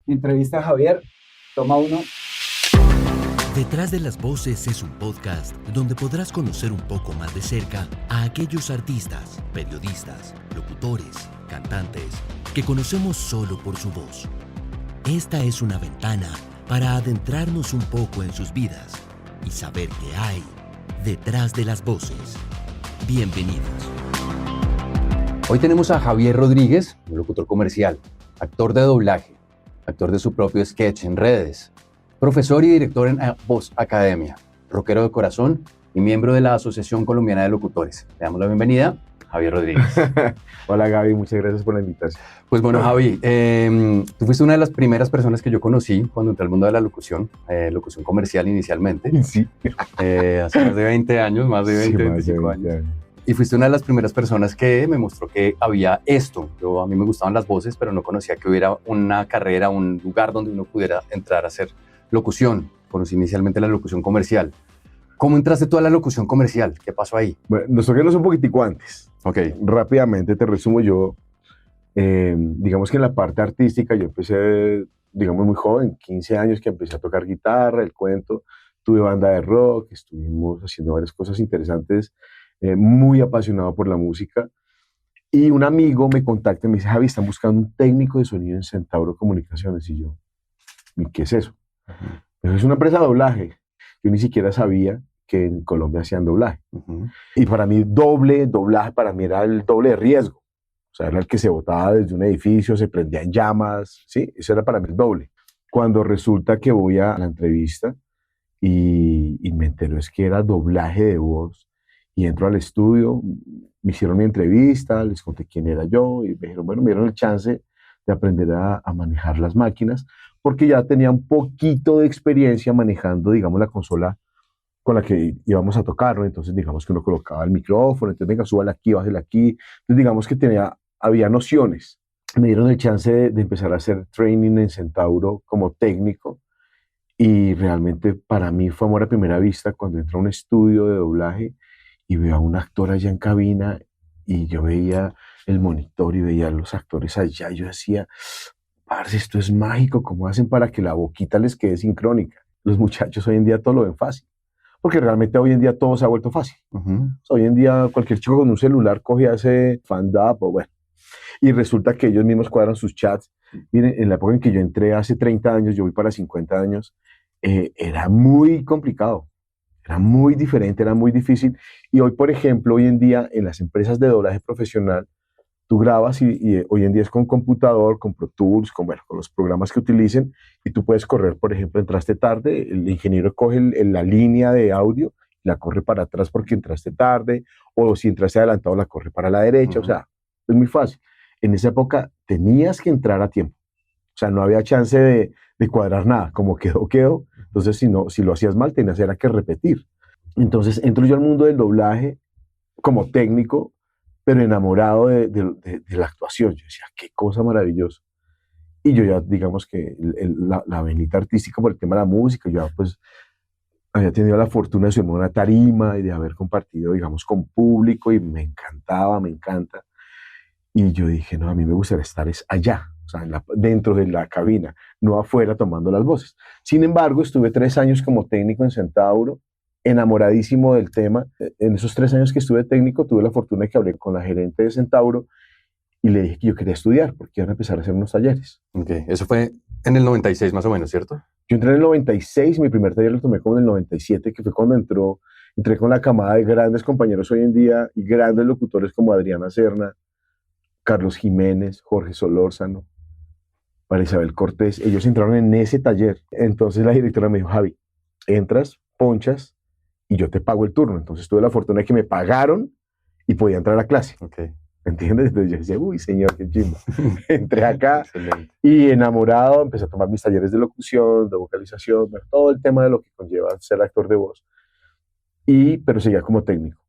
Entrevista a Javier, toma uno. Detrás de las voces es un podcast donde podrás conocer un poco más de cerca a aquellos artistas, periodistas, locutores, cantantes que conocemos solo por su voz. Esta es una ventana para adentrarnos un poco en sus vidas y saber qué hay detrás de las voces. Bienvenidos. Hoy tenemos a Javier Rodríguez, un locutor comercial, actor de doblaje, actor de su propio sketch en redes, profesor y director en Voz Academia, rockero de corazón y miembro de la Asociación Colombiana de Locutores. Le damos la bienvenida, Javier Rodríguez. Hola Gaby, muchas gracias por la invitación. Pues bueno, Javi, tú fuiste una de las primeras personas que yo conocí cuando entré al mundo de la locución comercial inicialmente. Sí. Hace más de 20 años, más de 20, 25 años. Y fuiste una de las primeras personas que me mostró que había esto. A mí me gustaban las voces, pero no conocía que hubiera una carrera, un lugar donde uno pudiera entrar a hacer locución. Conocí inicialmente la locución comercial. ¿Cómo entraste tú a la locución comercial? ¿Qué pasó ahí? Bueno, nosotros queremos un poquitico antes. Ok. Rápidamente te resumo yo. Digamos que en la parte artística yo empecé, digamos, muy joven, 15 años que empecé a tocar guitarra, el cuento. Tuve banda de rock, estuvimos haciendo varias cosas interesantes. Muy apasionado por la música, y un amigo me contacta y me dice: Javi, están buscando un técnico de sonido en Centauro Comunicaciones. Y yo, ¿y qué es eso? Pero es una empresa de doblaje. Yo ni siquiera sabía que en Colombia hacían doblaje. Y para mí doblaje para mí era el doble de riesgo. O sea, era el que se botaba desde un edificio, se prendía en llamas, ¿sí? Eso era para mí el doble. Cuando resulta que voy a la entrevista y me entero es que era doblaje de voz. Y entro al estudio, me hicieron mi entrevista, les conté quién era yo y me dijeron, bueno, me dieron el chance de aprender a manejar las máquinas, porque ya tenía un poquito de experiencia manejando, digamos, la consola con la que íbamos a tocar, ¿no? Entonces, digamos que uno colocaba el micrófono, entonces, venga, súbale aquí, bájale aquí. Entonces, digamos que había nociones. Me dieron el chance de empezar a hacer training en Centauro como técnico, y realmente para mí fue amor a primera vista cuando entré a un estudio de doblaje y veo a un actor allá en cabina, y yo veía el monitor y veía a los actores allá. Yo decía, parce, esto es mágico, ¿cómo hacen para que la boquita les quede sincrónica? Los muchachos hoy en día todo lo ven fácil, porque realmente hoy en día todo se ha vuelto fácil. O sea, hoy en día cualquier chico con un celular coge y hace fan-up, o bueno, y resulta que ellos mismos cuadran sus chats. Miren, en la época en que yo entré hace 30 años, yo voy para 50 años, era muy complicado. Era muy diferente, era muy difícil. Y hoy, por ejemplo, hoy en día en las empresas de doblaje profesional, tú grabas y hoy en día es con computador, con Pro Tools, con los programas que utilicen, y tú puedes correr, por ejemplo, entraste tarde, el ingeniero coge la línea de audio y la corre para atrás porque entraste tarde, o si entraste adelantado la corre para la derecha. O sea, es muy fácil. En esa época tenías que entrar a tiempo. O sea, no había chance de cuadrar nada, como quedó. Entonces, si lo hacías mal, tenías que repetir. Entonces, entro yo al mundo del doblaje como técnico, pero enamorado de la actuación. Yo decía, qué cosa maravillosa. Y yo ya, digamos que la venita artística por el tema de la música, yo ya pues había tenido la fortuna de subirme a una tarima y de haber compartido, digamos, con público, y me encantaba, me encanta. Y yo dije, no, a mí me gustaría estar allá, o sea, dentro de la cabina, no afuera tomando las voces. Sin embargo, estuve 3 años como técnico en Centauro, enamoradísimo del tema. En esos 3 años que estuve técnico, tuve la fortuna de que hablé con la gerente de Centauro y le dije que yo quería estudiar porque iban a empezar a hacer unos talleres. Ok, eso fue en el 96 más o menos, ¿cierto? Yo entré en el 96, mi primer taller lo tomé como en el 97, que fue cuando entré con la camada de grandes compañeros hoy en día y grandes locutores como Adriana Serna, Carlos Jiménez, Jorge Solórzano, María Isabel Cortés. Ellos entraron en ese taller. Entonces la directora me dijo, Javi, entras, ponchas y yo te pago el turno. Entonces tuve la fortuna de que me pagaron y podía entrar a clase. Okay. ¿Entiendes? Entonces yo decía, uy, señor, qué chimba. Entré acá y enamorado empecé a tomar mis talleres de locución, de vocalización, todo el tema de lo que conlleva ser actor de voz. Pero seguía como técnico.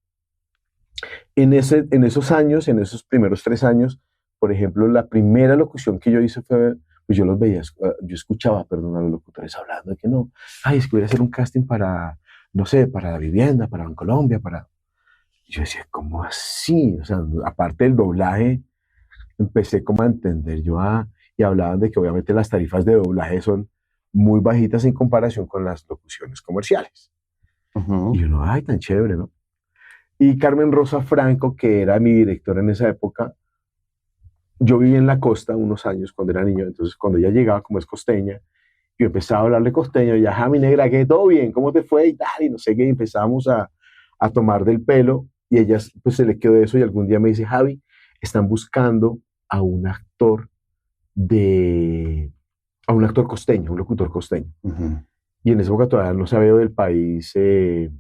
En esos años, en esos primeros 3 años, por ejemplo, la primera locución que yo hice fue, pues yo yo escuchaba, perdón, a los locutores hablando de que no, es que voy a hacer un casting para, no sé, para la vivienda, para Bancolombia, Y yo decía, ¿cómo así? O sea, aparte del doblaje, empecé como a entender yo, y hablaban de que obviamente las tarifas de doblaje son muy bajitas en comparación con las locuciones comerciales. Y uno, ay, tan chévere, ¿no? Y Carmen Rosa Franco, que era mi directora en esa época, yo viví en la costa unos años cuando era niño, entonces cuando ella llegaba, como es costeña, yo empezaba a hablarle costeño, y ajá, mi negra, ¿qué? ¿Todo bien? ¿Cómo te fue? Y tal, y no sé qué, y empezábamos a tomar del pelo, y ella pues se le quedó eso, y algún día me dice, Javi, están buscando a un actor costeño, un locutor costeño. Y en esa época todavía no se había ido del país el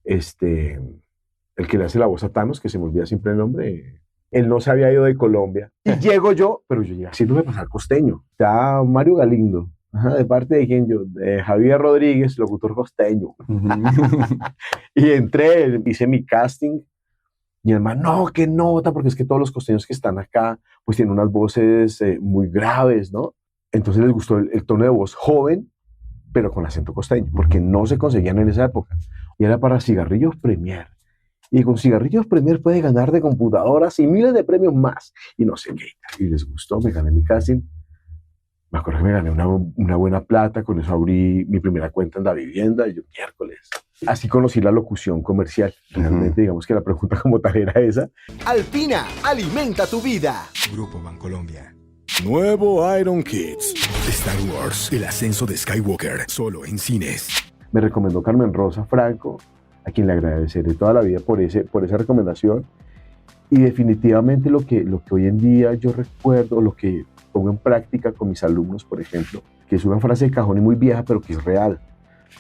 que le hace la voz a Thanos, que se me olvida siempre el nombre. Él no se había ido de Colombia. Y llego yo, pero yo llegué haciéndome pasar costeño. Está Mario Galindo. Ajá, ¿de parte de quién yo? De Javier Rodríguez, locutor costeño. Y entré, hice mi casting. Y el man, no, qué nota, porque es que todos los costeños que están acá, pues tienen unas voces muy graves, ¿no? Entonces les gustó el tono de voz joven, pero con acento costeño, porque no se conseguían en esa época. Y era para Cigarrillos Premier. Y con Cigarrillos Premier puede ganar de computadoras y miles de premios más. Y no sé qué. Y les gustó, me gané mi casting. Me acuerdo que me gané una buena plata, con eso abrí mi primera cuenta en la vivienda, y yo, miércoles. Así conocí la locución comercial. Realmente, digamos que la pregunta como tal era esa. Alpina, alimenta tu vida. Grupo Bancolombia. Nuevo Iron Kids. Star Wars, el ascenso de Skywalker, solo en cines. Me recomendó Carmen Rosa Franco, a quien le agradeceré toda la vida por esa recomendación. Y definitivamente lo que hoy en día yo recuerdo, lo que pongo en práctica con mis alumnos, por ejemplo, que es una frase de cajón y muy vieja, pero que es real.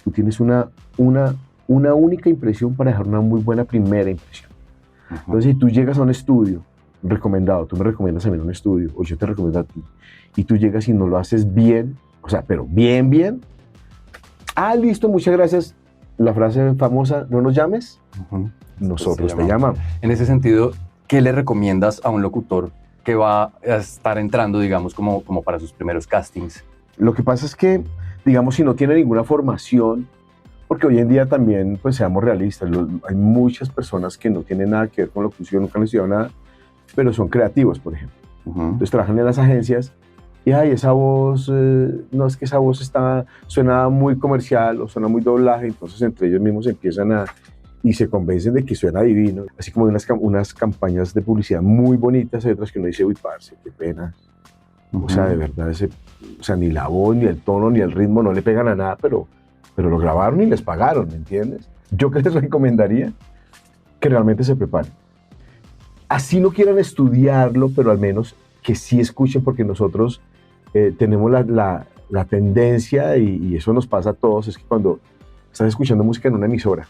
Tú tienes una única impresión para dejar una muy buena primera impresión. Entonces, si tú llegas a un estudio recomendado, tú me recomiendas a mí un estudio, o yo te recomiendo a ti, y tú llegas y no lo haces bien, o sea, pero bien, listo, muchas gracias. La frase famosa, no nos llames, nosotros te llamamos. En ese sentido, ¿qué le recomiendas a un locutor que va a estar entrando, digamos, como para sus primeros castings? Lo que pasa es que, digamos, si no tiene ninguna formación, porque hoy en día también, pues seamos realistas, hay muchas personas que no tienen nada que ver con locución, nunca han estudiado nada, pero son creativos, por ejemplo. Entonces trabajan en las agencias y esa voz, no es que esa voz suena muy comercial o suena muy doblaje, entonces entre ellos mismos empiezan y se convencen de que suena divino. Así como hay unas campañas de publicidad muy bonitas, hay otras que uno dice, uy, parce, qué pena. O sea, de verdad, ni la voz, ni el tono, ni el ritmo no le pegan a nada, pero lo grabaron y les pagaron, ¿me entiendes? Yo que les recomendaría que realmente se preparen. Así no quieran estudiarlo, pero al menos que sí escuchen, porque nosotros tenemos la tendencia, y eso nos pasa a todos, es que cuando estás escuchando música en una emisora,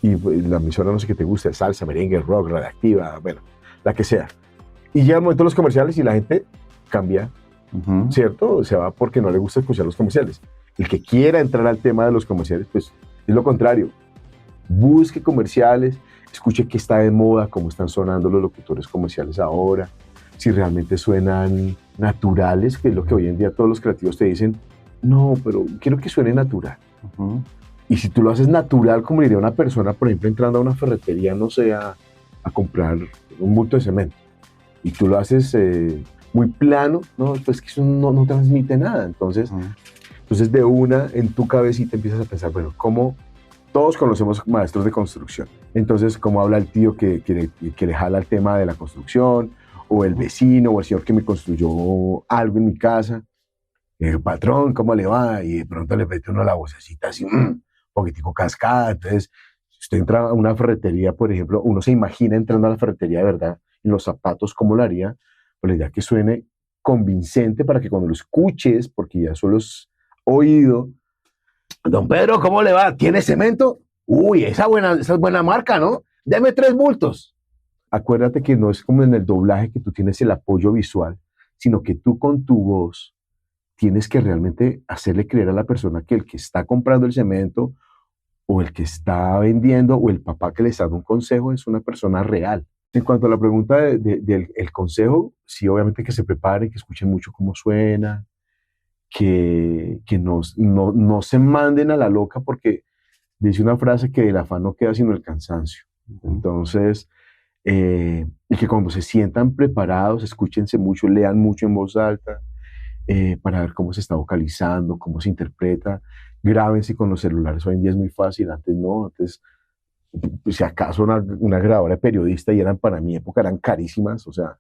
y la emisora no sé qué te gusta, salsa, merengue, rock, radioactiva, bueno, la que sea, y llega el momento de los comerciales y la gente cambia, ¿cierto? Se va porque no le gusta escuchar los comerciales. El que quiera entrar al tema de los comerciales, pues es lo contrario. Busque comerciales, escuche qué está de moda, cómo están sonando los locutores comerciales ahora, si realmente suenan naturales, que es lo que hoy en día todos los creativos te dicen, no, pero quiero que suene natural. Y si tú lo haces natural, como diría una persona, por ejemplo, entrando a una ferretería, no sé, a comprar un bulto de cemento, y tú lo haces muy plano, no, pues que eso no transmite nada. Entonces de una, en tu cabecita empiezas a pensar, bueno, ¿cómo? Todos conocemos maestros de construcción. Entonces, ¿cómo habla el tío que le jala el tema de la construcción? O el vecino, o el señor que me construyó algo en mi casa. Patrón, ¿cómo le va? Y de pronto le mete uno la vocecita así, un poquitico cascada. Entonces, si usted entra a una ferretería, por ejemplo, uno se imagina entrando a la ferretería de verdad, en los zapatos, ¿cómo lo haría? Pues la idea que suene convincente para que cuando lo escuches, porque ya solo es oído, don Pedro, ¿cómo le va? ¿Tiene cemento? Uy, esa es buena marca, ¿no? Deme 3 bultos. Acuérdate que no es como en el doblaje que tú tienes el apoyo visual, sino que tú con tu voz tienes que realmente hacerle creer a la persona que el que está comprando el cemento, o el que está vendiendo, o el papá que le está dando un consejo es una persona real. En cuanto a la pregunta del consejo, sí, obviamente que se preparen, que escuchen mucho cómo suena, que no se manden a la loca, porque dice una frase que del afán no queda sino el cansancio. Entonces, y que cuando se sientan preparados, escúchense mucho, lean mucho en voz alta, para ver cómo se está vocalizando, cómo se interpreta. Grábense con los celulares, hoy en día es muy fácil, antes no, antes si acaso una grabadora de periodista, y eran, para mi época eran carísimas, o sea,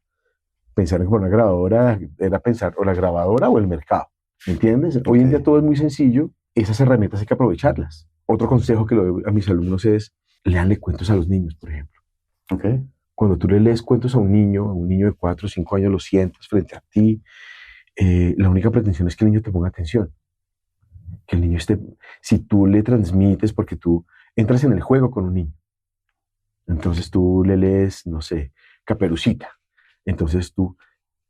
pensar en una grabadora era pensar o la grabadora o el mercado, ¿me entiendes? Hoy en día todo es muy sencillo, esas herramientas hay que aprovecharlas. Otro consejo que le doy a mis alumnos es, léanle cuentos a los niños, por ejemplo. Cuando tú le lees cuentos a un niño de 4 o 5 años, lo sientas frente a ti, la única pretensión es que el niño te ponga atención, que el niño esté, si tú le transmites, porque tú entras en el juego con un niño, entonces tú le lees, no sé, Caperucita, entonces tú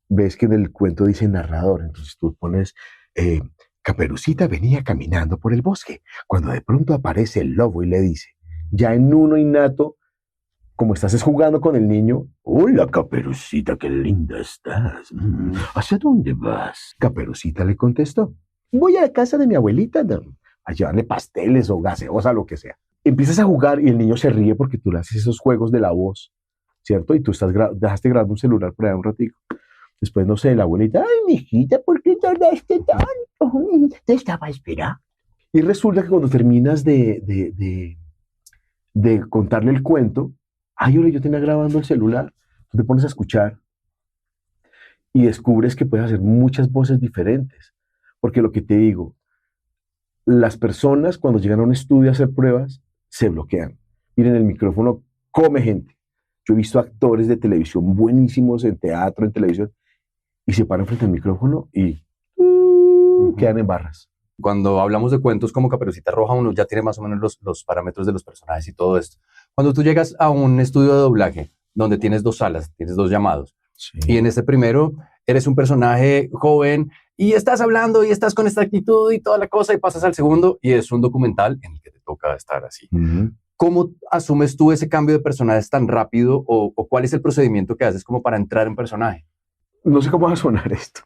ves que en el cuento dice narrador, entonces tú pones, Caperucita venía caminando por el bosque, cuando de pronto aparece el lobo y le dice, ya en uno innato, como estás jugando con el niño, hola Caperucita, qué linda estás, ¿hacia dónde vas? Caperucita le contestó, voy a la casa de mi abuelita a llevarle pasteles o gaseosa, lo que sea. Empiezas a jugar y el niño se ríe porque tú le haces esos juegos de la voz, ¿cierto? Y tú dejaste grabando un celular por ahí un ratico. Después, no sé, la abuelita, ay, mijita, ¿por qué tardaste tanto? Te estaba esperando. Y resulta que cuando terminas de contarle el cuento, ay, yo tenía grabando el celular, tú te pones a escuchar y descubres que puedes hacer muchas voces diferentes. Porque lo que te digo, las personas cuando llegan a un estudio a hacer pruebas, se bloquean. Miren, el micrófono come gente. Yo he visto actores de televisión buenísimos en teatro, en televisión, y se paran frente al micrófono y quedan en barras. Cuando hablamos de cuentos como Caperucita Roja, uno ya tiene más o menos los parámetros de los personajes y todo esto. Cuando tú llegas a un estudio de doblaje, donde tienes 2 salas, tienes 2 llamados, sí, y en este primero eres un personaje joven y estás hablando y estás con esta actitud y toda la cosa, y pasas al segundo y es un documental en el que te toca estar así. ¿Cómo asumes tú ese cambio de personajes tan rápido o cuál es el procedimiento que haces como para entrar en personaje? No sé cómo va a sonar esto,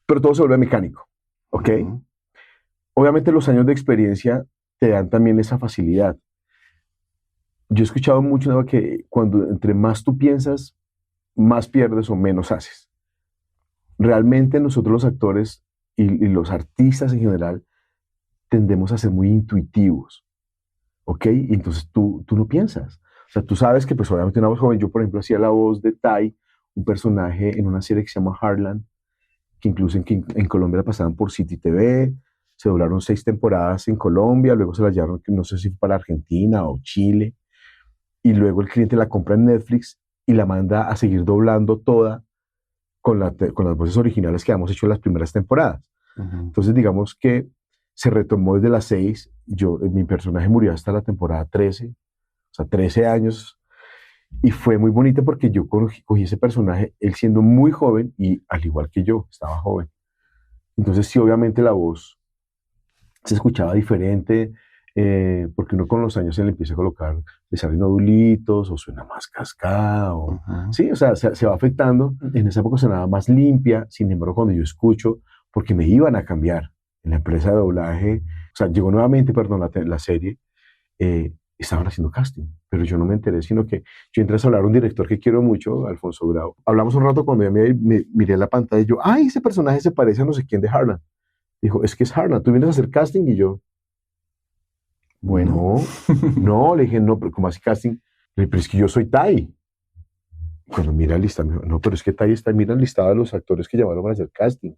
pero todo se vuelve mecánico, ¿ok? Obviamente los años de experiencia te dan también esa facilidad. Yo he escuchado mucho que cuando entre más tú piensas, más pierdes o menos haces. Realmente nosotros los actores y los artistas en general tendemos a ser muy intuitivos, ¿ok? Y entonces tú no piensas. O sea, tú sabes que pues obviamente una voz joven, yo por ejemplo hacía la voz de Tai, un personaje en una serie que se llama Heartland, que incluso en Colombia la pasaban por City TV, se doblaron 6 temporadas en Colombia, luego se la llevaron, no sé si para Argentina o Chile, y luego el cliente la compra en Netflix y la manda a seguir doblando toda con las voces originales que habíamos hecho en las primeras temporadas. Entonces digamos que se retomó desde las 6, mi personaje murió hasta la temporada 13, o sea, 13 años, y fue muy bonito porque yo cogí ese personaje, él siendo muy joven, y al igual que yo, estaba joven. Entonces sí, obviamente la voz se escuchaba diferente, porque uno con los años se le empieza a colocar, le salen nodulitos, o suena más cascada, sí, o sea, se va afectando. En esa época sonaba más limpia, sin embargo, cuando yo escucho, porque me iban a cambiar en la empresa de doblaje, o sea, llegó nuevamente, perdón, la serie, estaban haciendo casting, pero yo no me enteré, sino que yo entré a hablar a un director que quiero mucho, Alfonso Grau. Hablamos un rato cuando ya me miré la pantalla y yo, ay, ese personaje se parece a no sé quién de Heartland. Dijo, es que es Heartland, ¿tú vienes a hacer casting? Y yo, bueno, no, le dije, no, pero ¿cómo hace casting? Le dije, pero es que yo soy Tai. Cuando mira el listado, me dijo, no, pero es que Tai está, mira el listado de los actores que llamaron para hacer casting.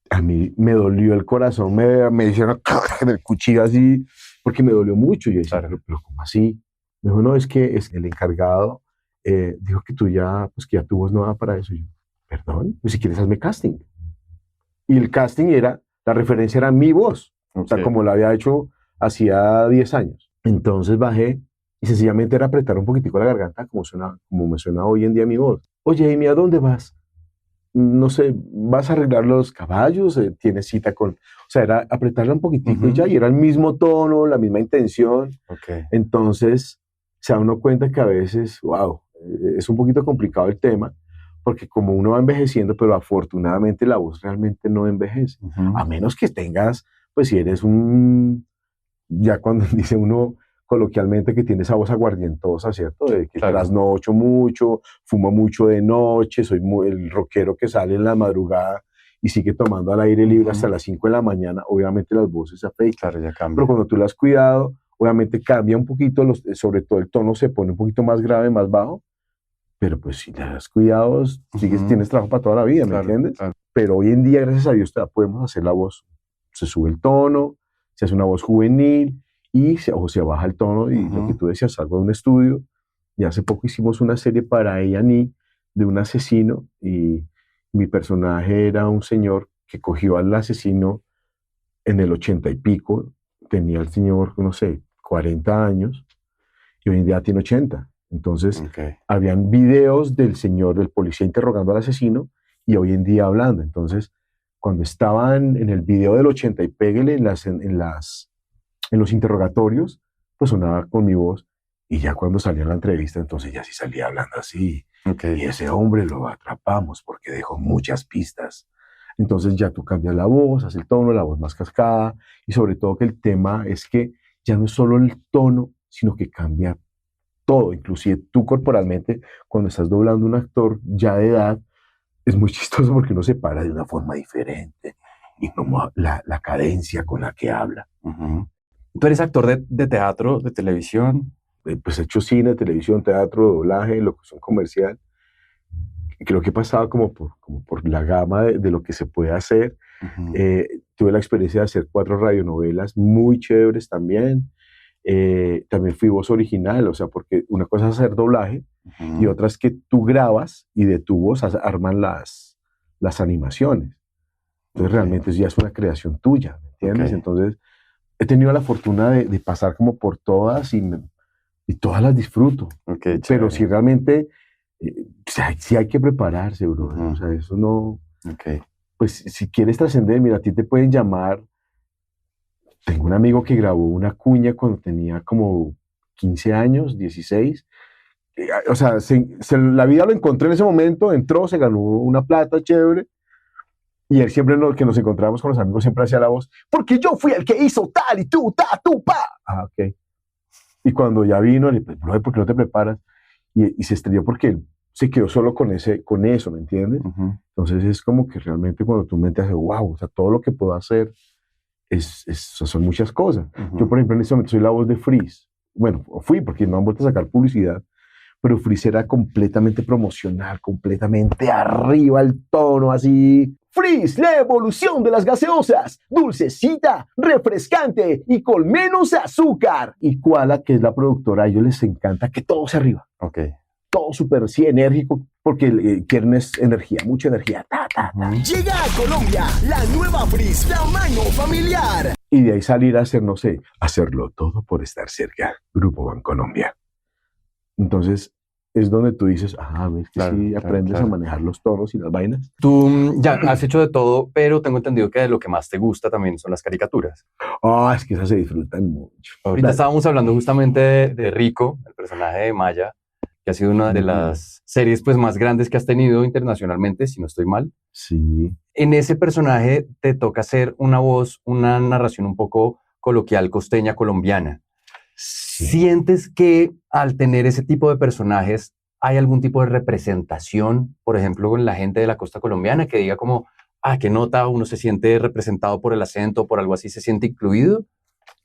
A mí me dolió el corazón, me hicieron en el cuchillo así, porque me dolió mucho. Y yo decía, pero ¿cómo así? Me dijo, no, es que el encargado dijo que tú pues que ya tu voz no da para eso. Y yo, perdón, pues si quieres hazme casting. Y el casting la referencia era mi voz, o sea, como lo había hecho hacía 10 años. Entonces bajé y sencillamente era apretar un poquitico la garganta como me suena hoy en día mi voz. Oye, Amy, ¿a dónde vas? No sé, ¿vas a arreglar los caballos? ¿Tienes cita con...? O sea, era apretarla un poquitico y ya, y era el mismo tono, la misma intención. Entonces, se da uno cuenta que a veces, wow, es un poquito complicado el tema, porque como uno va envejeciendo, pero afortunadamente la voz realmente no envejece. A menos que tengas, pues si eres ya cuando dice uno, coloquialmente que tiene esa voz aguardientosa, ¿cierto? De que Claro. trasnocho mucho, fumo mucho de noche, soy el rockero que sale en la madrugada y sigue tomando al aire libre hasta las 5 de la mañana. Obviamente las voces se afectan. Claro, ya cambia. Pero cuando tú la has cuidado, obviamente cambia un poquito, sobre todo el tono se pone un poquito más grave, más bajo, pero pues si la has cuidado, tienes trabajo para toda la vida, ¿me entiendes? Claro. Pero hoy en día, gracias a Dios, podemos hacer la voz, se sube el tono, se hace una voz juvenil o se baja el tono y lo que tú decías, salgo de un estudio y hace poco hicimos una serie para A&E de un asesino y mi personaje era un señor que cogió al asesino en el 80 y pico, tenía el señor, no sé, 40 años y hoy en día tiene 80. Entonces, habían videos del señor, del policía interrogando al asesino y hoy en día hablando. Entonces, cuando estaban en el video del 80 y péguele en los interrogatorios, pues sonaba con mi voz y ya cuando salía en la entrevista, entonces ya sí salía hablando así. Y ese hombre lo atrapamos porque dejó muchas pistas. Entonces ya tú cambias la voz, haces el tono, la voz más cascada y sobre todo que el tema es que ya no es solo el tono, sino que cambia todo, inclusive tú corporalmente, cuando estás doblando un actor ya de edad, es muy chistoso porque uno se para de una forma diferente y como la cadencia con la que habla. ¿Tú eres actor de teatro, de televisión? Pues he hecho cine, televisión, teatro, doblaje, locución comercial. Creo que he pasado como por la gama de lo que se puede hacer. Tuve la experiencia de hacer 4 radionovelas muy chéveres también. También fui voz original, o sea, porque una cosa es hacer doblaje y otra es que tú grabas y de tu voz arman las animaciones. Entonces realmente ya es una creación tuya, ¿me entiendes? Entonces he tenido la fortuna de pasar como por todas y todas las disfruto. Pero si realmente, sí hay que prepararse, bro. O sea, eso no... Pues si quieres trascender, mira, a ti te pueden llamar. Tengo un amigo que grabó una cuña cuando tenía como 15 años, 16. O sea, la vida lo encontró en ese momento, entró, se ganó una plata chévere. Y él siempre, que nos encontrábamos con los amigos, siempre hacía la voz, porque yo fui el que hizo tal y tú, pa. Ah, ok. Y cuando ya vino, le dije, bro, ¿por qué no te preparas? Y se estrelló porque él se quedó solo con eso, ¿me entiendes? Entonces es como que realmente cuando tu mente hace, wow, o sea, todo lo que puedo hacer son muchas cosas. Yo, por ejemplo, en este momento soy la voz de Freeze. Bueno, fui porque no han vuelto a sacar publicidad, pero Freeze era completamente promocional, completamente arriba el tono, así. Freeze, la evolución de las gaseosas, dulcecita, refrescante y con menos azúcar. Y Koala, que es la productora, a ellos les encanta que todo sea arriba. Todo súper, sí, enérgico, porque quieren energía, mucha energía. Llega a Colombia la nueva Freeze tamaño familiar. Y de ahí salir a hacer, no sé, hacerlo todo por estar cerca. Grupo Bancolombia. Entonces, es donde tú dices, ves que sí aprendes a manejar los tonos y las vainas. Tú ya has hecho de todo, pero tengo entendido que de lo que más te gusta también son las caricaturas. Es que esas se disfrutan mucho. Ahorita estábamos hablando justamente de Rico, el personaje de Maya, que ha sido una de las series pues, más grandes que has tenido internacionalmente, si no estoy mal. Sí. En ese personaje te toca hacer una voz, una narración un poco coloquial, costeña, colombiana. Sí. ¿Sientes que al tener ese tipo de personajes hay algún tipo de representación, por ejemplo, con la gente de la costa colombiana, que diga como, qué nota, uno se siente representado por el acento, por algo así, se siente incluido?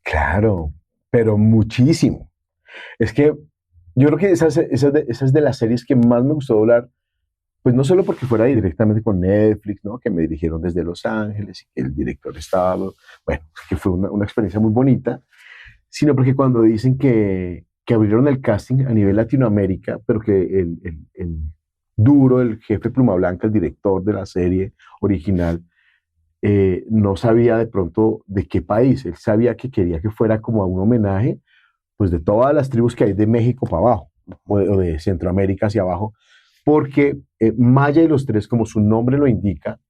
Claro, pero muchísimo. Es que yo creo que esas de las series que más me gustó doblar, pues no solo porque fuera directamente con Netflix, ¿no? Que me dirigieron desde Los Ángeles y que el director estaba, bueno, que fue una experiencia muy bonita, sino porque cuando dicen que abrieron el casting a nivel Latinoamérica, pero que el duro, el jefe Pluma Blanca, el director de la serie original, no sabía de pronto de qué país. Él sabía que quería que fuera como a un homenaje pues de todas las tribus que hay de México para abajo, o de Centroamérica hacia abajo, porque Maya y los tres, como su nombre lo indica,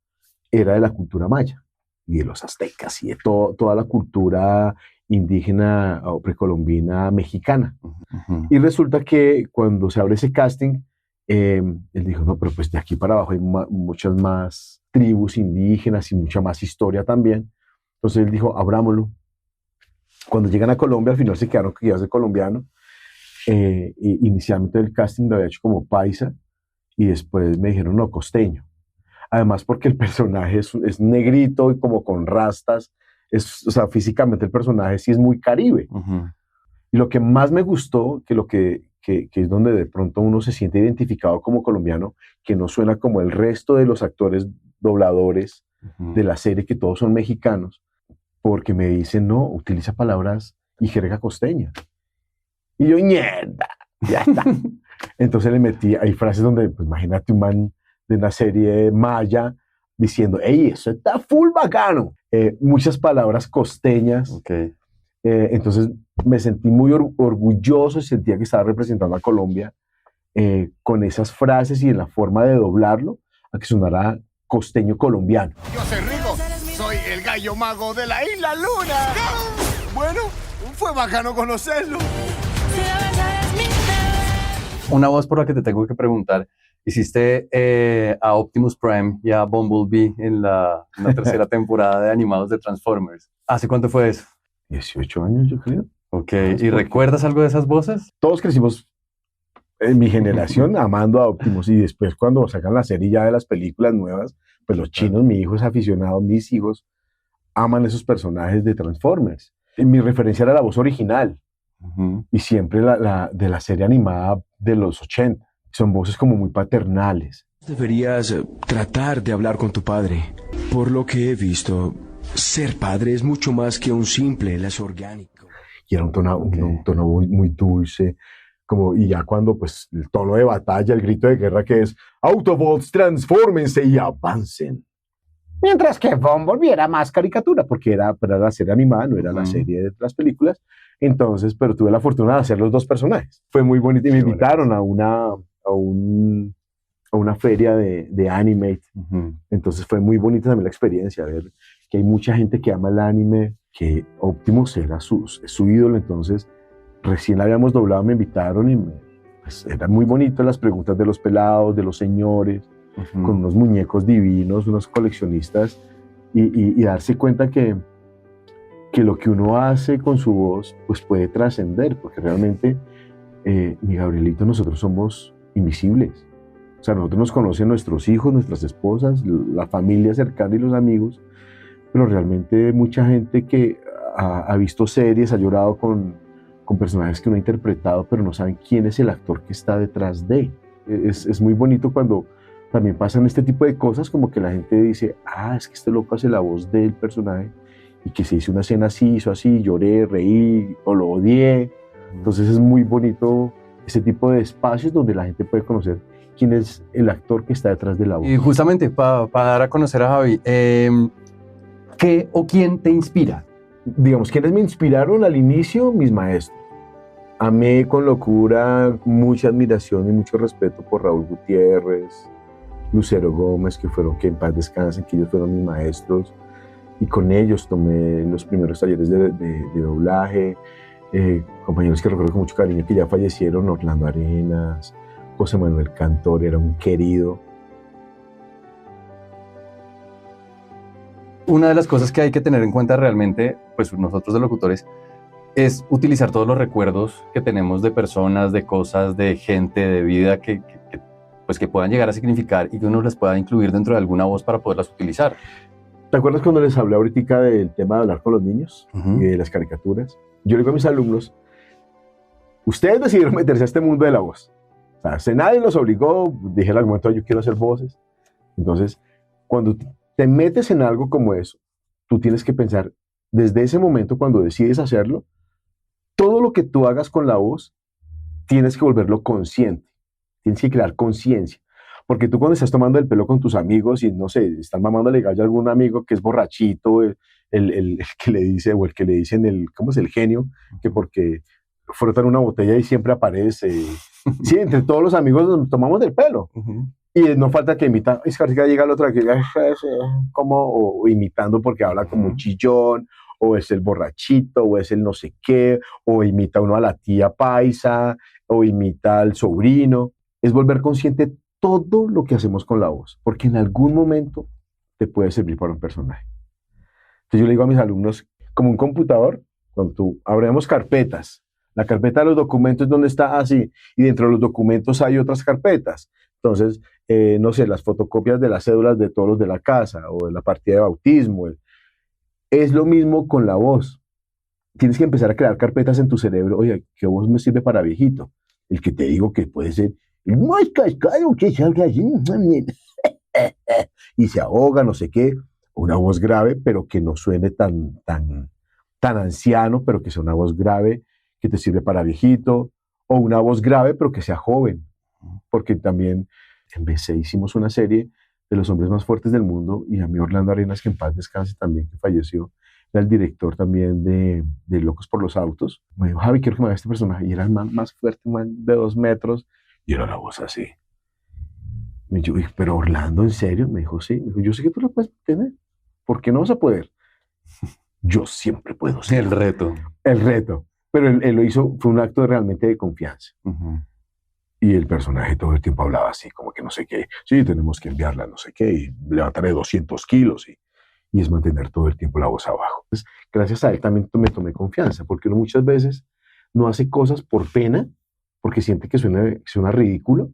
era de la cultura maya, y de los aztecas, y de toda la cultura indígena o precolombina mexicana. Y resulta que cuando se abre ese casting, él dijo, no, pero pues de aquí para abajo hay muchas más tribus indígenas y mucha más historia también. Entonces él dijo, abrámoslo. Cuando llegan a Colombia, al final se quedaron que iba a ser colombiano. Inicialmente el casting lo había hecho como paisa y después me dijeron no, costeño. Además porque el personaje es negrito y como con rastas, o sea, físicamente el personaje sí es muy caribe. Y lo que más me gustó, que es donde de pronto uno se siente identificado como colombiano, que no suena como el resto de los actores dobladores de la serie, que todos son mexicanos, porque me dicen, no, utiliza palabras y jerga costeña. Y yo, mierda, ya está. Entonces le metí, hay frases donde, pues imagínate un man de una serie maya diciendo, hey, eso está full bacano. Muchas palabras costeñas. Okay. Entonces me sentí muy orgulloso y sentía que estaba representando a Colombia con esas frases y en la forma de doblarlo a que sonara costeño colombiano. Yo soy Rico, soy el gallo mago de la Isla Luna. Bueno, fue bacano conocerlo. Una voz por la que te tengo que preguntar. Hiciste a Optimus Prime y a Bumblebee en la tercera temporada de animados de Transformers. ¿Hace cuánto fue eso? 18 años, yo creo. Ok, ¿y recuerdas algo de esas voces? Todos crecimos en mi generación amando a Optimus, y después cuando sacan la serie ya de las películas nuevas, pues los chinos, mi hijo es aficionado, mis hijos aman esos personajes de Transformers. Y mi referencia era la voz original, y siempre de la serie animada de los 80. Son voces como muy paternales. Deberías tratar de hablar con tu padre. Por lo que he visto, ser padre es mucho más que un simple lazo orgánico. Y era un tono muy, muy dulce, y ya cuando pues el tono de batalla, el grito de guerra que es Autobots, transfórmense y avancen. Mientras que Bumblebee era más caricatura, porque era la serie animada, no era la serie de las películas. Entonces, pero tuve la fortuna de hacer los dos personajes. Fue muy bonito y me invitaron a una feria de Animate. Entonces fue muy bonita también la experiencia, ver que hay mucha gente que ama el anime, que Optimus era su ídolo. Entonces recién la habíamos doblado, me invitaron y pues, eran muy bonitas las preguntas de los pelados, de los señores, con unos muñecos divinos, unos coleccionistas, y darse cuenta que lo que uno hace con su voz pues puede trascender, porque realmente mi Gabrielito, nosotros somos invisibles. O sea, nosotros nos conocen nuestros hijos, nuestras esposas, la familia cercana y los amigos, pero realmente mucha gente que ha visto series, ha llorado con personajes que uno ha interpretado, pero no saben quién es el actor que está detrás de. Es muy bonito cuando también pasan este tipo de cosas, como que la gente dice, es que este loco hace la voz del personaje, y que se hizo una escena así, hizo así, lloré, reí, o lo odié. Entonces es muy bonito ese tipo de espacios donde la gente puede conocer quién es el actor que está detrás de la voz. Y justamente para dar a conocer a Javi, ¿qué o quién te inspira? Digamos, ¿quiénes me inspiraron al inicio? Mis maestros. Amé con locura, mucha admiración y mucho respeto por Raúl Gutiérrez, Lucero Gómez, que en paz descansen, que ellos fueron mis maestros. Y con ellos tomé los primeros talleres de doblaje. Compañeros que recuerdo con mucho cariño que ya fallecieron: Orlando Arenas, José Manuel Cantor, era un querido. Una de las cosas que hay que tener en cuenta realmente, pues nosotros de locutores, es utilizar todos los recuerdos que tenemos de personas, de cosas, de gente, de vida que puedan llegar a significar y que uno las pueda incluir dentro de alguna voz para poderlas utilizar. ¿Te acuerdas cuando les hablé ahorita del tema de hablar con los niños y de las caricaturas? Yo le digo a mis alumnos, ustedes decidieron meterse a este mundo de la voz. O sea, nadie los obligó, dije al momento, yo quiero hacer voces. Entonces, cuando te metes en algo como eso, tú tienes que pensar, desde ese momento cuando decides hacerlo, todo lo que tú hagas con la voz, tienes que volverlo consciente, tienes que crear conciencia. Porque tú cuando estás tomando el pelo con tus amigos y, no sé, están mamándole gallo a algún amigo que es borrachito, el que le dice, o el que le dicen ¿cómo es? El genio, que porque frotan una botella y siempre aparece. Sí, entre todos los amigos nos tomamos del pelo. Y no falta que imita, es que llega el otro que como, o imitando porque habla como un chillón, o es el borrachito, o es el no sé qué, o imita uno a la tía paisa, o imita al sobrino. Es volver consciente todo lo que hacemos con la voz, porque en algún momento te puede servir para un personaje. Entonces yo le digo a mis alumnos, como un computador, Cuando tú abrimos carpetas, la carpeta de los documentos, ¿dónde está? Así. Y dentro de los documentos hay otras carpetas. Entonces, no sé, las fotocopias de las cédulas de todos los de la casa o de la partida de bautismo. Es lo mismo con la voz. Tienes que empezar a crear carpetas en tu cerebro. Oye, ¿qué voz me sirve para viejito? El que te digo que puede ser el más cascado que salga así y se ahoga, no sé qué. Una voz grave, pero que no suene tan anciano, pero que sea una voz grave que te sirve para viejito. O una voz grave, pero que sea joven. Porque también en BC hicimos una serie de los hombres más fuertes del mundo y a mí Orlando Arenas, que en paz descanse también, que falleció, era el director también de Locos por los Autos. Me dijo, Javi, quiero que me haga este personaje. Y era el man más fuerte, un man de 2 metros. Y era la voz así. Me dijo, pero Orlando, ¿en serio? Me dijo, sí. Me dijo, yo sé que tú la puedes tener. ¿Por qué no vas a poder? Yo siempre puedo ser. El reto. El reto. Pero él lo hizo, fue un acto realmente de confianza. Y el personaje todo el tiempo hablaba así, como que no sé qué. Sí, tenemos que enviarla, no sé qué, y levantaré 200 kilos. Y es mantener todo el tiempo la voz abajo. Entonces, gracias a él también me tomé confianza, porque uno muchas veces no hace cosas por pena, porque siente que suena ridículo,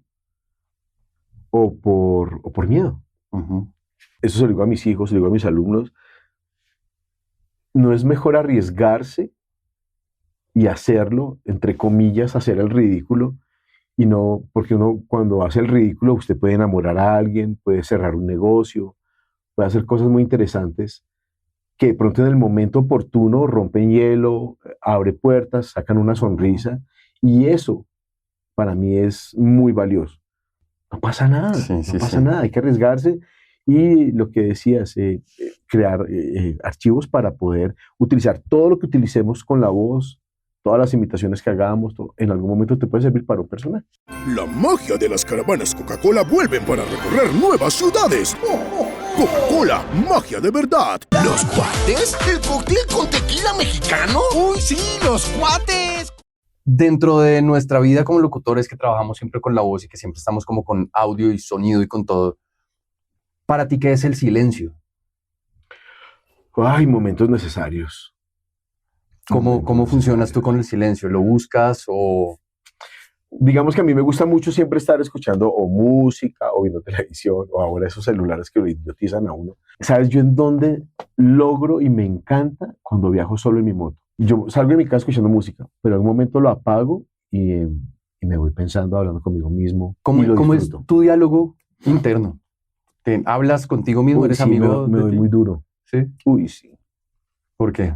o por miedo. Eso se lo digo a mis hijos, se lo digo a mis alumnos. No es mejor arriesgarse y hacerlo, entre comillas, hacer el ridículo, y no, porque uno cuando hace el ridículo usted puede enamorar a alguien, puede cerrar un negocio, puede hacer cosas muy interesantes que de pronto en el momento oportuno rompen hielo, abre puertas, sacan una sonrisa, y eso para mí es muy valioso. No pasa nada, no pasa nada, hay que arriesgarse. Y lo que decías, crear archivos para poder utilizar todo lo que utilicemos con la voz, todas las imitaciones que hagamos, en algún momento te puede servir para un personaje. La magia de las caravanas Coca-Cola vuelven para recorrer nuevas ciudades. Coca-Cola, magia de verdad. ¿Los cuates? ¿El cóctel con tequila mexicano? ¡Uy, sí, los cuates! Dentro de nuestra vida como locutores que trabajamos siempre con la voz y que siempre estamos como con audio y sonido y con todo, ¿para ti qué es el silencio? Hay momentos necesarios. ¿Cómo funcionas tú con el silencio? ¿Lo buscas o...? Digamos que a mí me gusta mucho siempre estar escuchando o música o viendo televisión o ahora esos celulares que lo idiotizan a uno. ¿Sabes yo en dónde logro y me encanta? Cuando viajo solo en mi moto. Yo salgo de mi casa escuchando música, pero en un momento lo apago y me voy pensando, hablando conmigo mismo. ¿Cómo es tu diálogo interno? ¿Te hablas contigo mismo? Uy, ¿Eres sí, amigo me de doy ti? muy duro. ¿Sí? Uy, sí. ¿Por qué?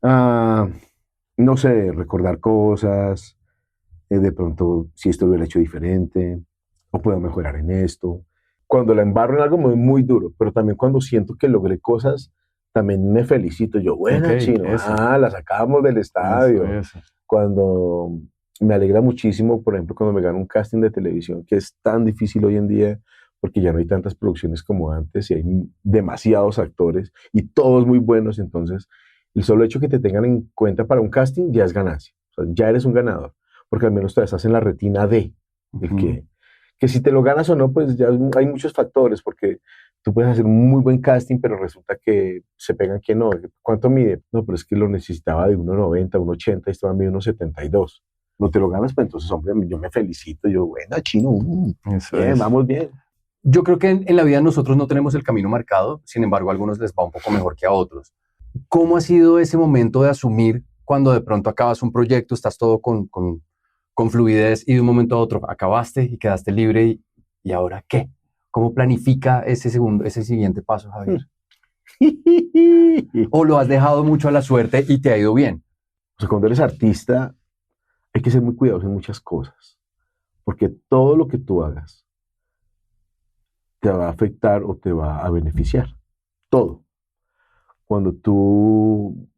No sé, recordar cosas, de pronto si esto lo hubiera hecho diferente, o puedo mejorar en esto. Cuando la embarro en algo me voy muy duro, pero también cuando siento que logré cosas, también me felicito. Yo, buena, Ok, Chino, eso. la sacamos del estadio. Eso. Cuando me alegra muchísimo, por ejemplo, cuando me gano un casting de televisión, que es tan difícil hoy en día, porque ya no hay tantas producciones como antes y hay demasiados actores y todos muy buenos, entonces el solo hecho que te tengan en cuenta para un casting ya es ganancia, o sea, ya eres un ganador, porque al menos te estás en la retina de el que si te lo ganas o no, pues ya hay muchos factores, porque tú puedes hacer un muy buen casting, pero resulta que se pegan que no. ¿Cuánto mide? No, pero es que lo necesitaba de 1,90, 1,80 y estaba midiendo 1,72. No te lo ganas, pues entonces, hombre, yo me felicito, yo, buena, Chino, bien, vamos bien. Yo creo que en la vida nosotros no tenemos el camino marcado, sin embargo a algunos les va un poco mejor que a otros. ¿Cómo ha sido ese momento de asumir cuando de pronto acabas un proyecto, estás todo con fluidez y de un momento a otro acabaste y quedaste libre y ahora qué? ¿Cómo planifica ese siguiente paso, Javier? ¿O lo has dejado mucho a la suerte y te ha ido bien? O sea, cuando eres artista hay que ser muy cuidadoso en muchas cosas, porque todo lo que tú hagas te va a afectar o te va a beneficiar. Todo. Cuando tú,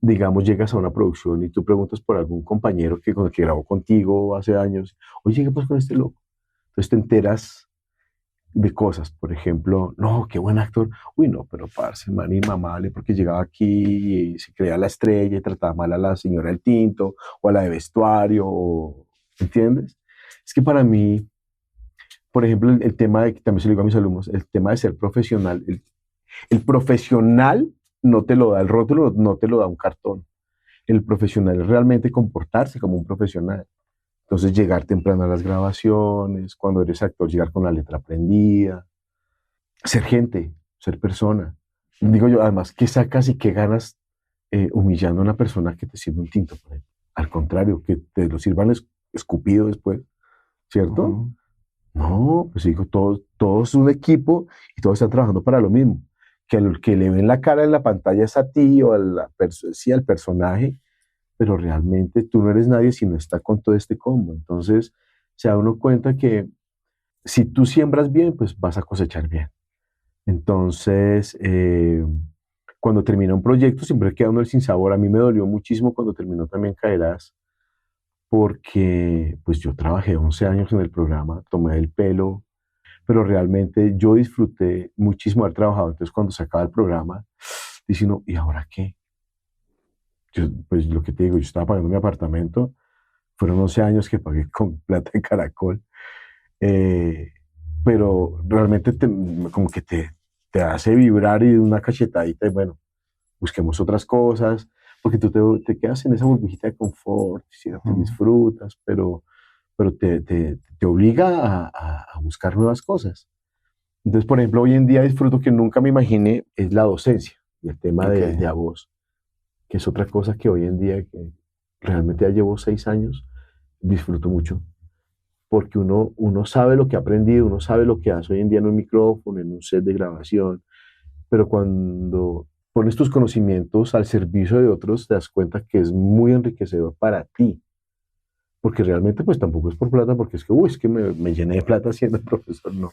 digamos, llegas a una producción y tú preguntas por algún compañero que grabó contigo hace años, oye, ¿qué pasa con este loco? Entonces te enteras de cosas, por ejemplo, no, qué buen actor, uy, no, pero parce, man inmamable, porque llegaba aquí y se creía la estrella y trataba mal a la señora del tinto o a la de vestuario, ¿entiendes? Es que para mí, por ejemplo, el tema de, que también se lo digo a mis alumnos, el tema de ser profesional, el profesional no te lo da el rótulo, no te lo da un cartón. El profesional es realmente comportarse como un profesional. Entonces, llegar temprano a las grabaciones, cuando eres actor, llegar con la letra aprendida, ser gente, ser persona. Digo yo, además, ¿qué sacas y qué ganas humillando a una persona que te sirve un tinto, por ejemplo? Al contrario, que te lo sirvan escupido después, ¿cierto? Ujú. No, pues digo, todos es un equipo y todos están trabajando para lo mismo. Que al que le ven la cara en la pantalla es a ti o sí, al personaje, pero realmente tú no eres nadie si no está con todo este combo. Entonces, se da uno cuenta que si tú siembras bien, pues vas a cosechar bien. Entonces, cuando termina un proyecto, siempre queda uno el sinsabor. A mí me dolió muchísimo cuando terminó también Caerás, porque pues yo trabajé 11 años en el programa, tomé el pelo, pero realmente yo disfruté muchísimo haber trabajado. Entonces, cuando se acaba el programa, dice uno, ¿y ahora qué? Pues lo que te digo, yo estaba pagando mi apartamento, fueron 11 años que pagué con plata de Caracol, pero realmente como que te hace vibrar y una cachetadita y bueno, busquemos otras cosas, porque tú te quedas en esa burbujita de confort, y te disfrutas, pero te obliga a buscar nuevas cosas. Entonces, por ejemplo, hoy en día disfruto que nunca me imaginé es la docencia y el tema de a voz, que es otra cosa que hoy en día, que realmente ya llevo 6 años, disfruto mucho, porque uno sabe lo que ha aprendido, uno sabe lo que hace hoy en día en un micrófono, en un set de grabación, pero cuando pones tus conocimientos al servicio de otros, te das cuenta que es muy enriquecedor para ti, porque realmente pues tampoco es por plata, porque es que, es que me llené de plata siendo profesor, no.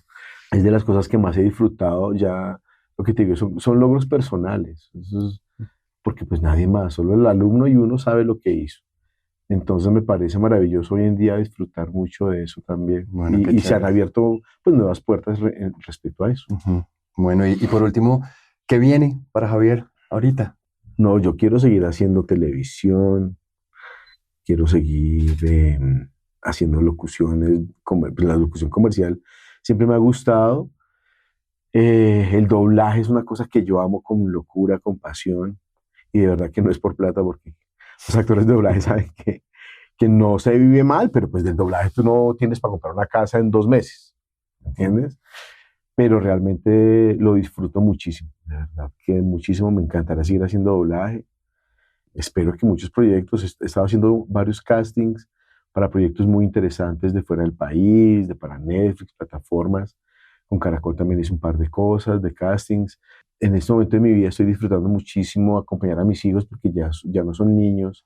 Es de las cosas que más he disfrutado ya, lo que te digo, son logros personales, eso es, porque pues nadie más, solo el alumno y uno sabe lo que hizo. Entonces me parece maravilloso hoy en día disfrutar mucho de eso también. Bueno, y se han abierto pues nuevas puertas respecto a eso. Uh-huh. Bueno, y por último, ¿qué viene para Javier ahorita? No, yo quiero seguir haciendo televisión, quiero seguir haciendo locuciones, la locución comercial siempre me ha gustado. El doblaje es una cosa que yo amo con locura, con pasión, y de verdad que no es por plata, porque los actores de doblaje saben que no se vive mal, pero pues del doblaje tú no tienes para comprar una casa en 2 meses, ¿entiendes? Pero realmente lo disfruto muchísimo, de verdad que muchísimo, me encantará seguir haciendo doblaje. Espero que muchos proyectos, he estado haciendo varios castings para proyectos muy interesantes de fuera del país, para Netflix, plataformas. Con Caracol también hice un par de cosas, de castings. En este momento de mi vida estoy disfrutando muchísimo acompañar a mis hijos porque ya no son niños.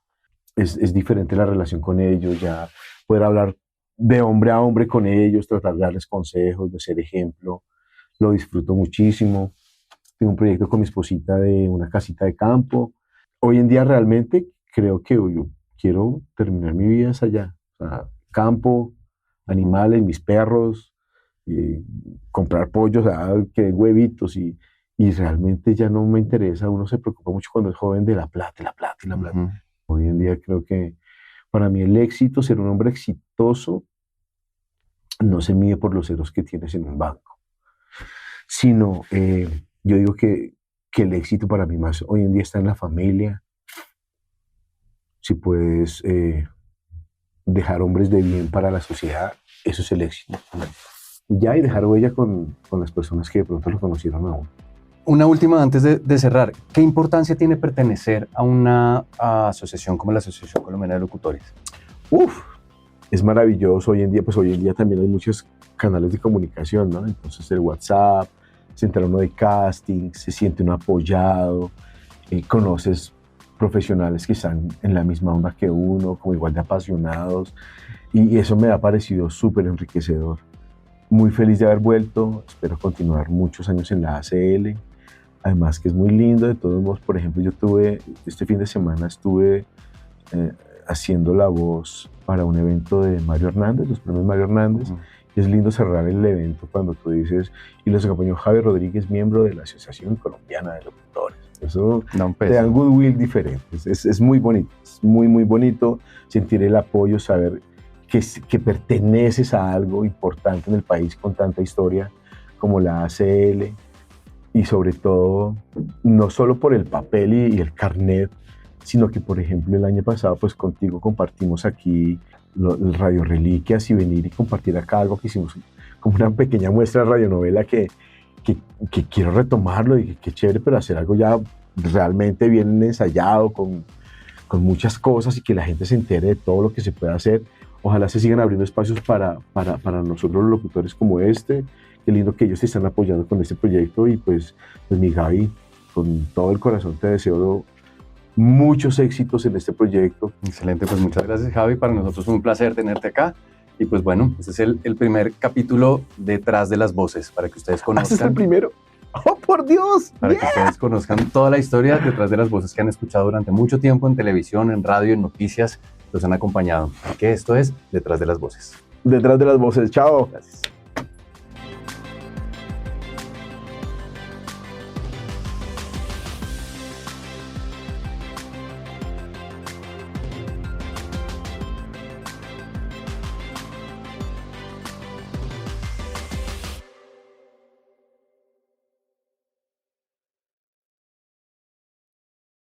Es diferente la relación con ellos, ya poder hablar de hombre a hombre con ellos, tratar de darles consejos, de ser ejemplo. Lo disfruto muchísimo. Tengo un proyecto con mi esposita de una casita de campo. Hoy en día realmente creo que yo quiero terminar mi vida allá. O sea, campo, animales, mis perros, comprar pollos, que den huevitos y realmente ya no me interesa. Uno se preocupa mucho cuando es joven de la plata, la plata y la plata. Uh-huh. Hoy en día creo que para mí el éxito, ser un hombre exitoso, no se mide por los ceros que tienes en un banco, sino yo digo que el éxito para mí más hoy en día está en la familia. Si puedes dejar hombres de bien para la sociedad, eso es el éxito. Ya, y dejar huella con las personas que de pronto lo conocieron a uno. Una última antes de cerrar. ¿Qué importancia tiene pertenecer a una asociación como la Asociación Colombiana de Locutores? Es maravilloso. Hoy en día también hay muchos canales de comunicación, ¿no? Entonces el WhatsApp, se entera uno de casting, se siente uno apoyado, conoces profesionales que están en la misma onda que uno, como igual de apasionados, y eso me ha parecido súper enriquecedor. Muy feliz de haber vuelto, espero continuar muchos años en la ACL, además que es muy lindo. De todos modos, por ejemplo, este fin de semana estuve haciendo la voz para un evento de Mario Hernández, los premios Mario Hernández. Uh-huh. Y es lindo cerrar el evento cuando tú dices, y los acompañó Javier Rodríguez, miembro de la Asociación Colombiana de Locutores. Eso te da un goodwill diferente, es muy bonito, es muy, muy bonito sentir el apoyo, saber que perteneces a algo importante en el país con tanta historia como la ACL, y sobre todo, no solo por el papel y el carnet, sino que, por ejemplo, el año pasado, pues contigo compartimos aquí el Radio Reliquias y venir y compartir acá algo que hicimos como una pequeña muestra de radionovela que quiero retomarlo y que chévere, pero hacer algo ya realmente bien ensayado, con muchas cosas y que la gente se entere de todo lo que se puede hacer. Ojalá se sigan abriendo espacios para nosotros los locutores como este. Qué lindo que ellos te están apoyando con este proyecto y pues mi Gaby, con todo el corazón te deseo muchos éxitos en este proyecto. Excelente, pues muchas gracias, Javi. Para nosotros fue un placer tenerte acá. Y pues bueno, este es el primer capítulo Detrás de las Voces, para que ustedes conozcan. ¿Este es el primero? ¡Oh, por Dios! Para que ustedes conozcan toda la historia detrás de las voces que han escuchado durante mucho tiempo en televisión, en radio, en noticias, los han acompañado. Así que esto es Detrás de las Voces. Detrás de las Voces. Chao. Gracias.